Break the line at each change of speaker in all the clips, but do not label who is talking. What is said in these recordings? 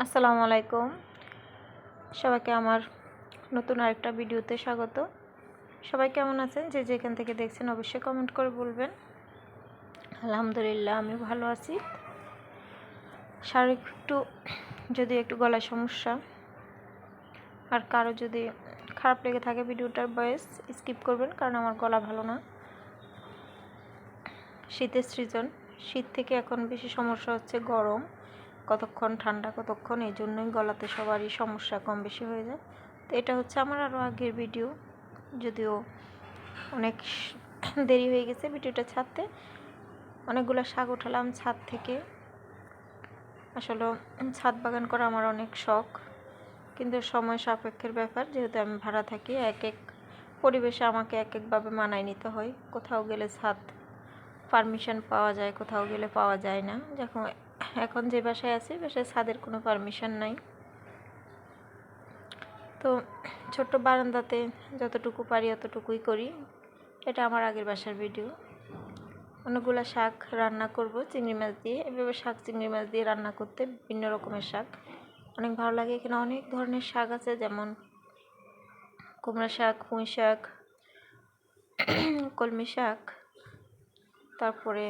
আসসালামু আলাইকুম, সবাইকে আমার নতুন আরেকটা ভিডিওতে স্বাগত। সবাই কেমন আছেন? যে যেখান থেকে দেখছেন অবশ্যই কমেন্ট করে বলবেন। আলহামদুলিল্লাহ আমি ভালো আছি। শারীরিক একটু গলায় সমস্যা, আর কারো যদি খারাপ লেগে থাকে ভিডিওটার ভয়েস স্কিপ করবেন, কারণ আমার গলা ভালো না। শীতের সিজন, শীত থেকে এখন বেশি সমস্যা হচ্ছে গরম, কতক্ষণ ঠান্ডা কতক্ষণ, এই জন্যই গলাতে সবারই সমস্যা কম বেশি হয়ে যায়। তো এটা হচ্ছে আমার আরও আগের ভিডিও, যদিও অনেক দেরি হয়ে গেছে ভিডিওটা ছাড়তে। অনেকগুলো শাক উঠালাম ছাদ থেকে। আসলে ছাদ বাগান করা আমার অনেক শখ, কিন্তু সময় সাপেক্ষের ব্যাপার। যেহেতু আমি ভাড়া থাকি, এক এক পরিবেশে আমাকে এক একভাবে মানায় নিতে হয়। কোথাও গেলে ছাদ পারমিশন পাওয়া যায়, কোথাও গেলে পাওয়া যায় না। যখন এখন যে বাসায় আছি, বাসায় ছাদের কোনো পারমিশন নাই। তো ছোট্ট বারান্দাতে যতটুকু পারি অতটুকুই করি। এটা আমার আগের বাসার ভিডিও। অনেকগুলো শাক রান্না করব চিংড়ি মাছ দিয়ে। এভাবে শাক চিংড়ি মাছ দিয়ে রান্না করতে বিভিন্ন রকমের শাক অনেক ভালো লাগে। এখানে অনেক ধরনের শাক আছে, যেমন কুমড়া শাক, পুঁই শাক, কলমি শাক, তারপরে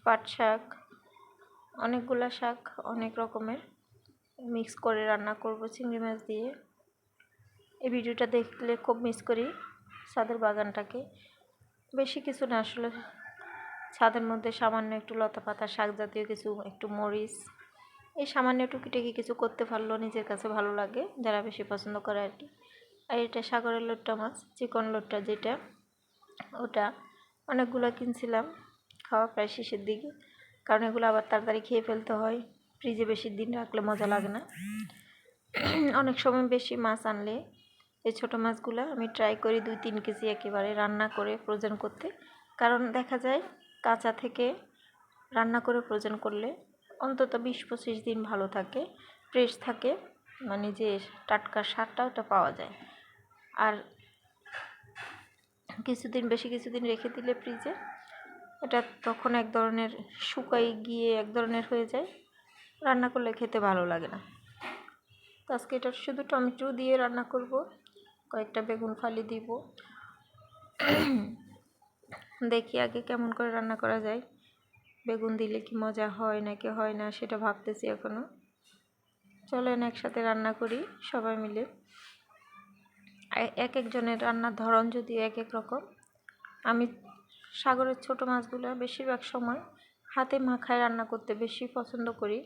পাট শাক, অনেকগুলা শাক অনেক রকমের মিক্স করে রান্না করব চিংড়ি মাছ দিয়ে। এই ভিডিওটা দেখলে খুব মিস করি ছাদের বাগানটাকে। বেশি কিছু না, আসলে ছাদের মধ্যে সামান্য একটু লতা পাতা, শাক জাতীয় কিছু, একটু মরিচ, এই সামান্য টুকিটাকি কিছু করতে পারলেও নিজের কাছে ভালো লাগে, যারা বেশি পছন্দ করে আর কি। আর এটা সাগরের লোট্টা মাছ, চিকন লোট্টা যেটা, ওটা অনেকগুলো কিনছিলাম। খাওয়া প্রায় শেষের দিকে, কারণ এগুলো আবার তাড়াতাড়ি খেয়ে ফেলতে হয়, ফ্রিজে বেশি দিন রাখলে মজা লাগে না। অনেক সময় বেশি মাছ আনলে এই ছোটো মাছগুলো আমি ট্রাই করি 2-3 কেজি একেবারে রান্না করে ফ্রোজেন করতে। কারণ দেখা যায় কাঁচা থেকে রান্না করে ফ্রোজেন করলে অন্তত 20-25 দিন ভালো থাকে, ফ্রেশ থাকে, মানে যে টাটকা স্বাদটা ওটা পাওয়া যায়। আর কিছুদিন রেখে দিলে ফ্রিজে, এটা তখন এক ধরনের শুকাই গিয়ে এক ধরনের হয়ে যায়, রান্না করলে খেতে ভালো লাগে না। তো আজকে এটা শুধু টমেটো দিয়ে রান্না করব, কয়েকটা বেগুন ফালি দিব। দেখি আগে কেমন করে রান্না করা যায়, বেগুন দিলে কি মজা হয় নাকি হয় না সেটা ভাবতেছি এখনও। চলেন একসাথে রান্না করি সবাই মিলে। এক একজনের রান্নার ধরন যদি এক এক রকম। আমি সাগরের ছোট মাছগুলো বেশিরভাগ সময় হাতে মাখায় রান্না করতে বেশি পছন্দ করি,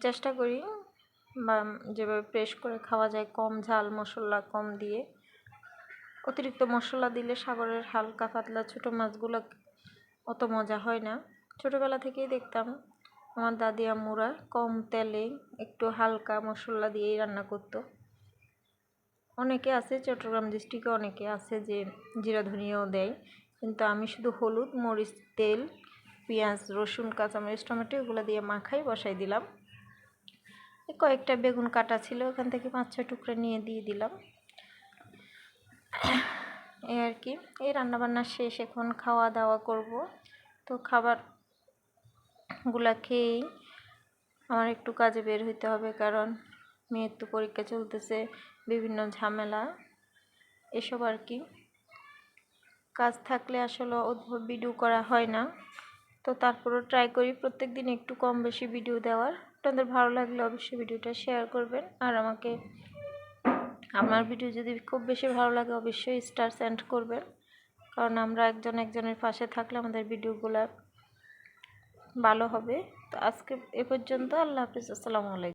চেষ্টা করি, বা যেভাবে প্রেস করে খাওয়া যায়, কম ঝাল মশলা কম দিয়ে। অতিরিক্ত মশলা দিলে সাগরের হালকা পাতলা ছোটো মাছগুলো অত মজা হয় না। ছোটোবেলা থেকেই দেখতাম আমার দাদি আম্মুরা কম তেলে একটু হালকা মশলা দিয়েই রান্না করতো। অনেকে আছে চট্টগ্রাম ডিস্ট্রিক্টে, অনেকে আছে যে জিরা ধনিয়াও দেয়, কিন্তু আমি শুধু হলুদ, মরিচ, তেল, পেঁয়াজ, রসুন, কাঁচামরিচ, টমেটো এগুলো দিয়ে মাখাই বসাই দিলাম। কয়েকটা বেগুন কাটা ছিল, ওখান থেকে 5-6 টুকরো নিয়ে দিয়ে দিলাম। এই আর কি। এই রান্নাবান্না শেষ, এখন খাওয়া দাওয়া করব। তো খাবারগুলা খেয়েই আমার একটু কাজে বের হইতে হবে, কারণ মেয়ের তো পরীক্ষা চলতেছে, বিভিন্ন ঝামেলা এসব আর কি। কাজ থাকলে আসলে ওইভাবে ভিডিও করা হয় না, তো তারপরেও ট্রাই করি প্রত্যেক দিন একটু কম বেশি ভিডিও দেওয়ার। আপনাদের ভালো লাগলে অবশ্যই ভিডিওটা শেয়ার করবেন, আর আমাকে আমার ভিডিও যদি খুব বেশি ভালো লাগে অবশ্যই স্টার সেন্ড করবেন, কারণ আমরা একজনের পাশে থাকলে আমাদের ভিডিওগুলো ভালো হবে। তো আজকে এ পর্যন্ত, আল্লাহ হাফিজ, আসসালামু আলাইকুম।